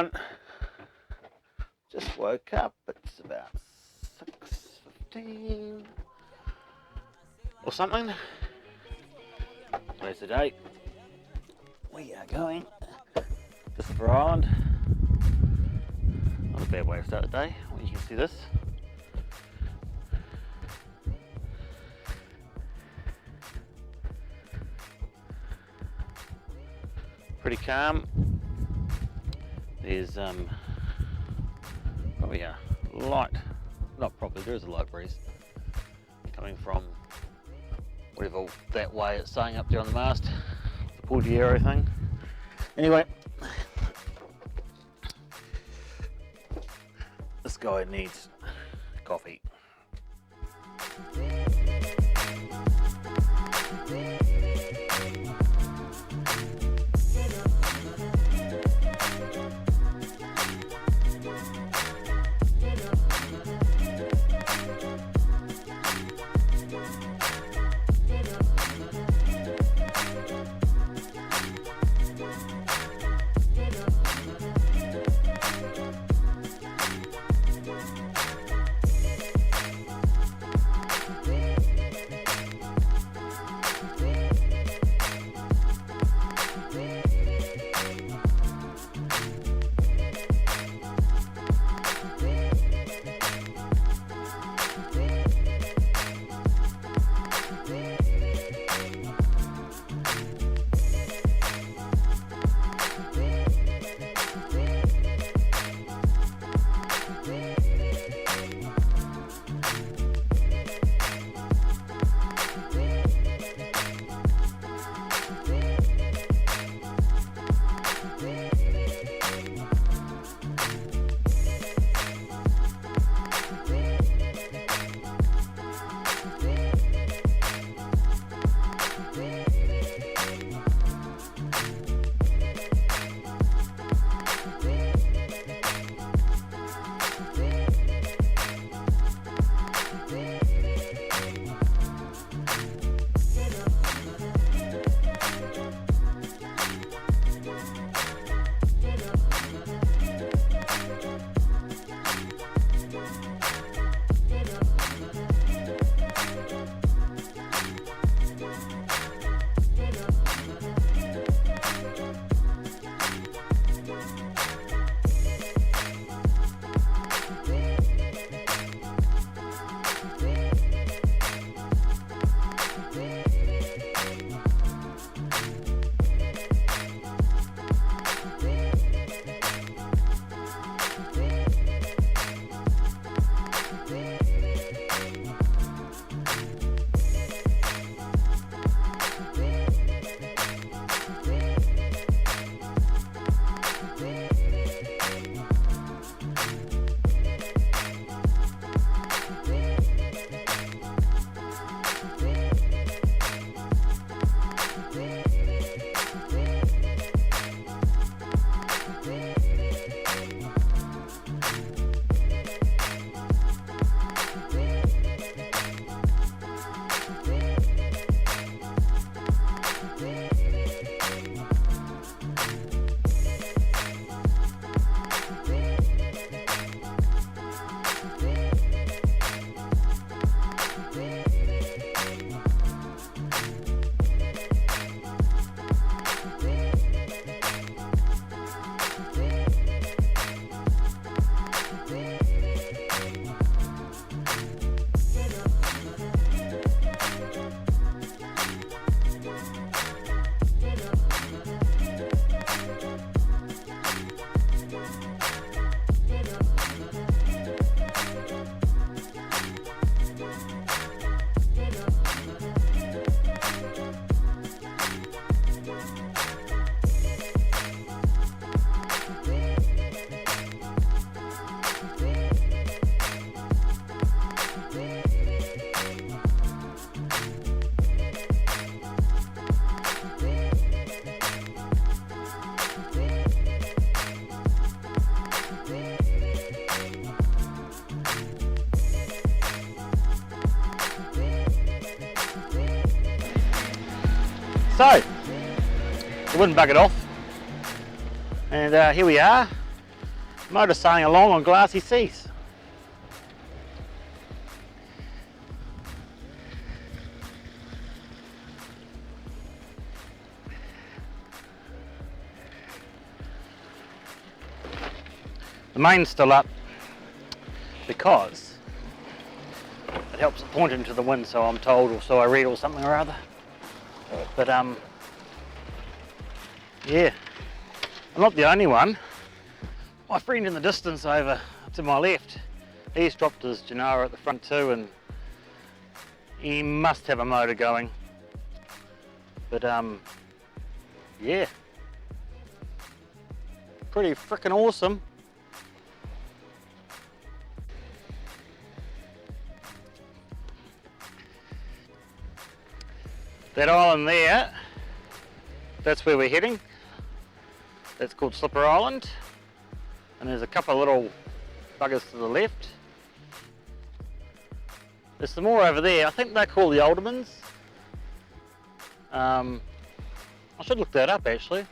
everyone. Just woke up. It's about 6:15 or something. Where's the date? We are going to Silver Island. Not a bad way to start the day. Well, you can see this. Pretty calm. There's probably a light, not probably, there is a light breeze coming from whatever that way it's saying up there on the mast, the Portiero thing. Anyway, this guy needs coffee. So, we wouldn't bug it off, and here we are. Motor sailing along on glassy seas. The main's still up because it helps it point into the wind, so I'm told, or so I read, or something or other. But yeah, I'm not the only one. My friend in the distance over to my left, he's dropped his Genoa at the front too, and he must have a motor going. But yeah, pretty freaking awesome. That island there, that's where we're heading. That's called Slipper Island. And there's a couple of little buggers to the left. There's some more over there. I think they're called the Aldermans. I should look that up actually.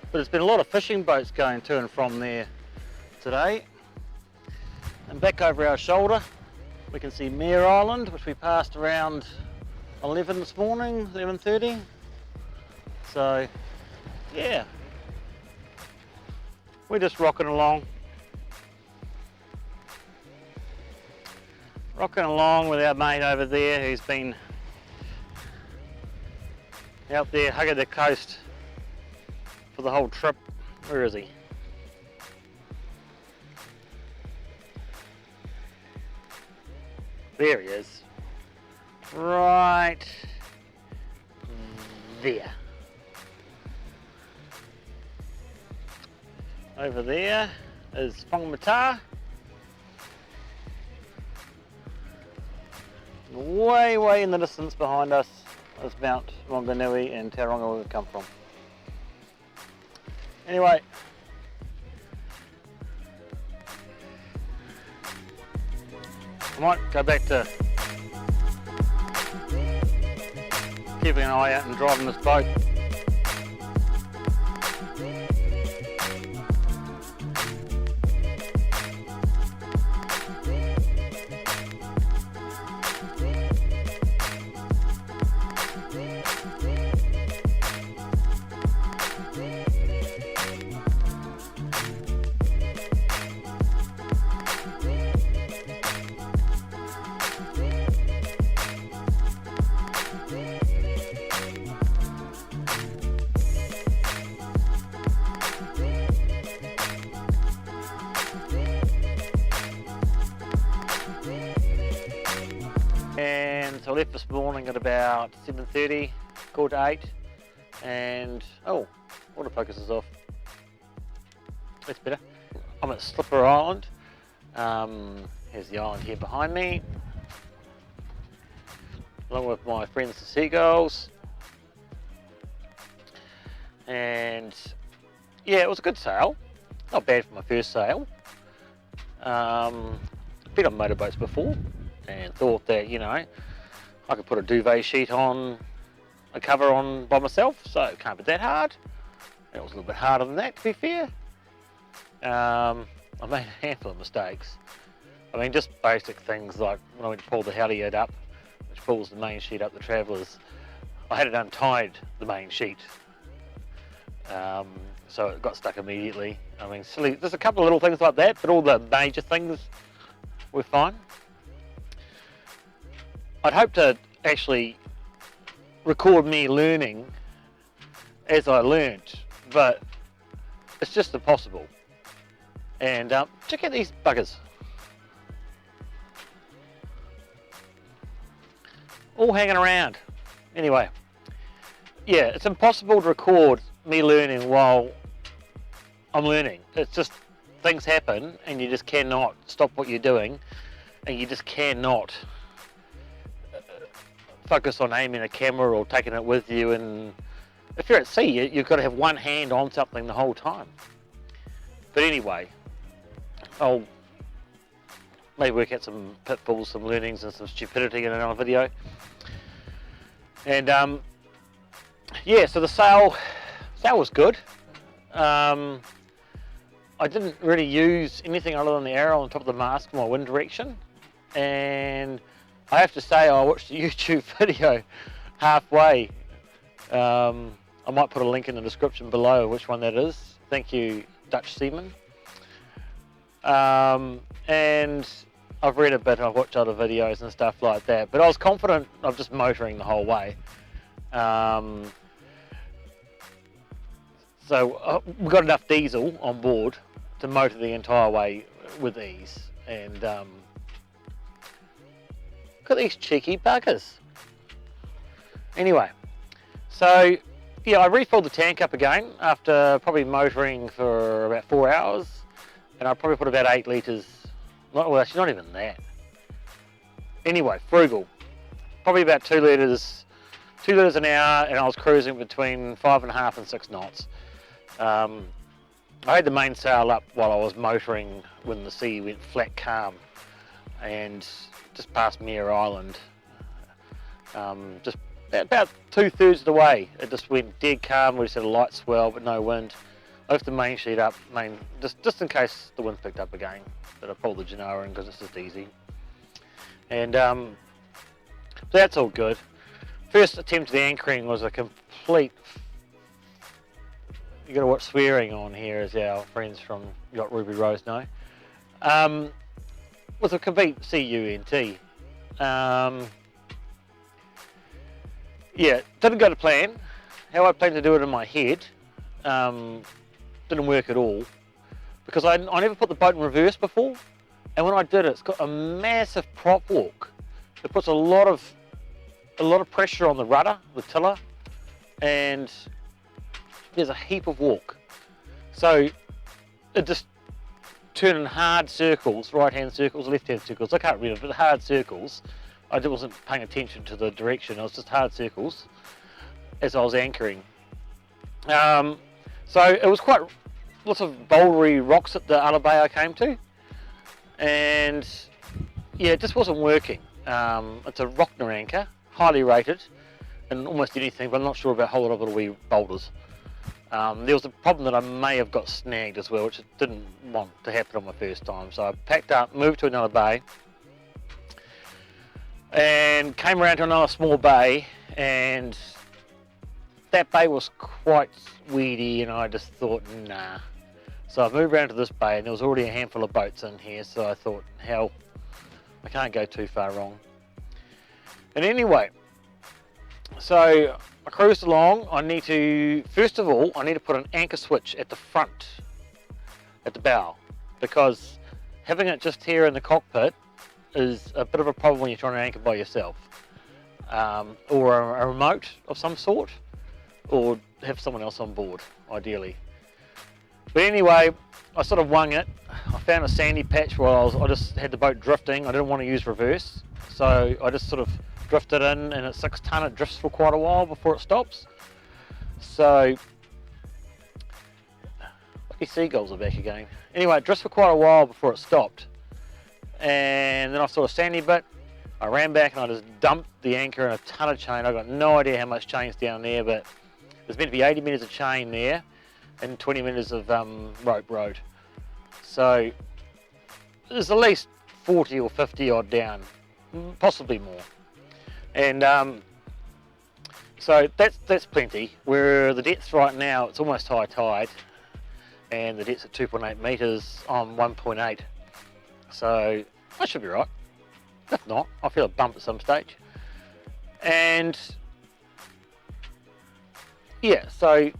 But there's been a lot of fishing boats going to and from there today. And back over our shoulder, we can see Mare Island, which we passed around 11 this morning, 11:30. So, yeah. We're just rocking along. Rocking along with our mate over there who's been out there hugging the coast for the whole trip. Where is he? There he is. Right there. Over there is Whangarei. Way in the distance behind us is Mount Whangarei and Tauranga, where we've come from. Anyway, I might go back to keeping an eye out and driving this boat. And so I left this morning at about 7:30, quarter to 8, and oh, autofocus is off. That's better. I'm at Slipper Island. Here's the island here behind me, along with my friends the seagulls. And yeah, it was a good sail. Not bad for my first sail. Been on motorboats before, and thought that, you know, I could put a duvet sheet on, a cover on by myself, so it can't be that hard. It was a little bit harder than that, to be fair. I made a handful of mistakes. I mean, just basic things like when I went to pull the halyard up, which pulls the main sheet up the Travellers, I had it untied, the main sheet. So it got stuck immediately. I mean, silly, there's a couple of little things like that, but all the major things were fine. I'd hope to actually record me learning as I learnt, but it's just impossible. And check out these buggers. All hanging around. Anyway, yeah, it's impossible to record me learning while I'm learning. It's just, things happen and you just cannot stop what you're doing, and you just cannot focus on aiming a camera or taking it with you. And if you're at sea, you've got to have one hand on something the whole time. But anyway, I'll maybe work out some pitfalls, some learnings and some stupidity in another video. And yeah, so the sail was good. I I didn't really use anything other than the arrow on top of the mast for my wind direction, and I have to say I watched a YouTube video halfway. I might put a link in the description below which one that is. Thank you, Dutch Seaman. And I've read a bit, I've watched other videos and stuff like that, but I was confident of just motoring the whole way. So we've got enough diesel on board to motor the entire way with ease. And look at these cheeky buggers. Anyway, so yeah, I refilled the tank up again after probably motoring for about 4 hours, and I probably put about 8 litres, well actually not even that. Anyway, frugal, probably about 2 litres an hour, and I was cruising between 5.5 and 6 knots. I had the mainsail up while I was motoring when the sea went flat calm, and just past Mere Island, just about 2/3 of the way, it just went dead calm. We just had a light swell but no wind. I left the main sheet up, just in case the wind picked up again, but I pulled the Genoa in because it's just easy. And so that's all good. First attempt at the anchoring was a complete, you got to watch swearing on here, as our friends from Yacht Ruby Rose know, was a complete CUNT. Yeah, didn't go to plan. How I planned to do it in my head didn't work at all, because I never put the boat in reverse before, and when I did it, it's got a massive prop walk. It puts a lot of pressure on the rudder, the tiller, and there's a heap of walk. So it just turned in hard circles, right-hand circles, left-hand circles. I can't read it, but hard circles. I wasn't paying attention to the direction, it was just hard circles as I was anchoring. So it was quite lots of bouldery rocks at the other bay I came to, and yeah, it just wasn't working. It's a Rockner anchor, highly rated, and almost anything, but I'm not sure about a whole lot of little wee boulders. There was a problem that I may have got snagged as well, which I didn't want to happen on my first time. So I packed up, moved to another bay, and came around to another small bay, and that bay was quite weedy, and I just thought, nah. So I've moved around to this bay, and there was already a handful of boats in here, so I thought, hell, I can't go too far wrong. And anyway, so I cruised along. First of all, I need to put an anchor switch at the front, at the bow, because having it just here in the cockpit is a bit of a problem when you're trying to anchor by yourself, or a remote of some sort, or have someone else on board, ideally. But anyway, I sort of wung it. I found a sandy patch where I just had the boat drifting. I didn't want to use reverse, so I just sort of drifted in, and at 6 ton it drifts for quite a while before it stops. So, lucky seagulls are back again. Anyway, it drifts for quite a while before it stopped. And then I saw a sandy bit, I ran back and I just dumped the anchor in a ton of chain. I got no idea how much chain's down there, but there's meant to be 80 metres of chain there and 20 metres of rope rode. So there's at least 40 or 50 odd down, possibly more. And so that's plenty. Where the depth right now, it's almost high tide, and the depth's at 2.8 metres on 1.8. So I should be right. If not, I'll feel a bump at some stage. And yeah, so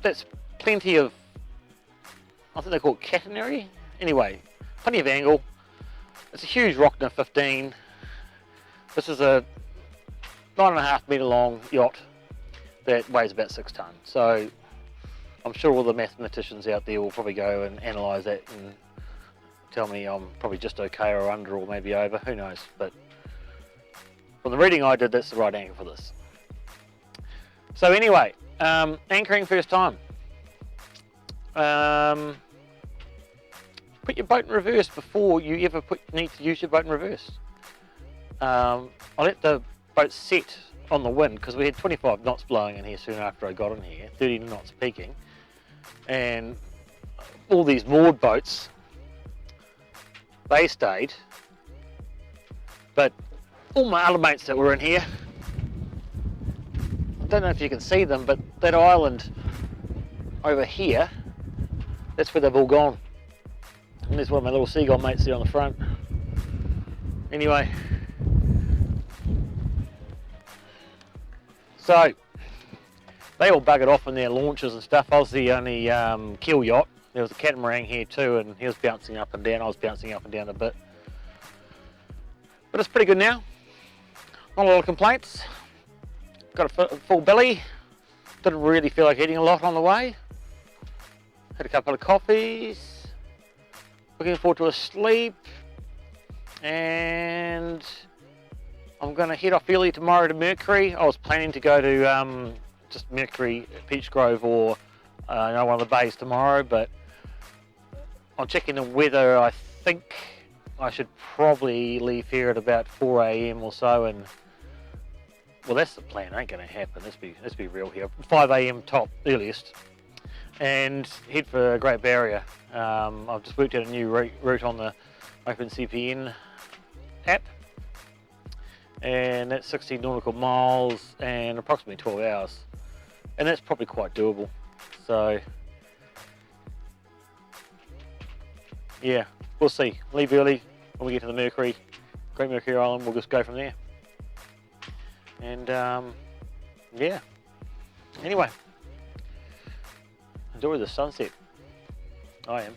that's plenty of, I think they call it catenary. Anyway, plenty of angle. It's a huge Rockner 15. This is a 9.5 metre long yacht that weighs about 6 tonne. So I'm sure all the mathematicians out there will probably go and analyse that and tell me I'm probably just okay or under or maybe over, who knows. But from the reading I did, that's the right anchor for this. So anyway, anchoring first time. Put your boat in reverse before you ever need to use your boat in reverse. I let the boat set on the wind because we had 25 knots blowing in here soon after I got in here, 30 knots peaking, and all these moored boats, they stayed, but all my other mates that were in here, I don't know if you can see them, but that island over here, that's where they've all gone. And there's one of my little seagull mates there on the front. Anyway, so they all buggered off in their launches and stuff. I was the only keel yacht. There was a catamaran here too, and he was bouncing up and down. I was bouncing up and down a bit. But it's pretty good now. Not a lot of complaints. Got a full belly. Didn't really feel like eating a lot on the way. Had a couple of coffees. Looking forward to a sleep. And I'm going to head off early tomorrow to Mercury. I was planning to go to just Mercury, Peach Grove, or one of the bays tomorrow, but I'm checking the weather. I think I should probably leave here at about 4 AM or so, and well, that's the plan. Ain't going to happen. Let's be real here. 5 AM top earliest, and head for Great Barrier. I've just worked out a new route on the OpenCPN app, and that's 60 nautical miles and approximately 12 hours, and that's probably quite doable. So yeah, we'll see. Leave early when we get to the Mercury, Great Mercury Island. We'll just go from there. And yeah, anyway, enjoy the sunset. I am.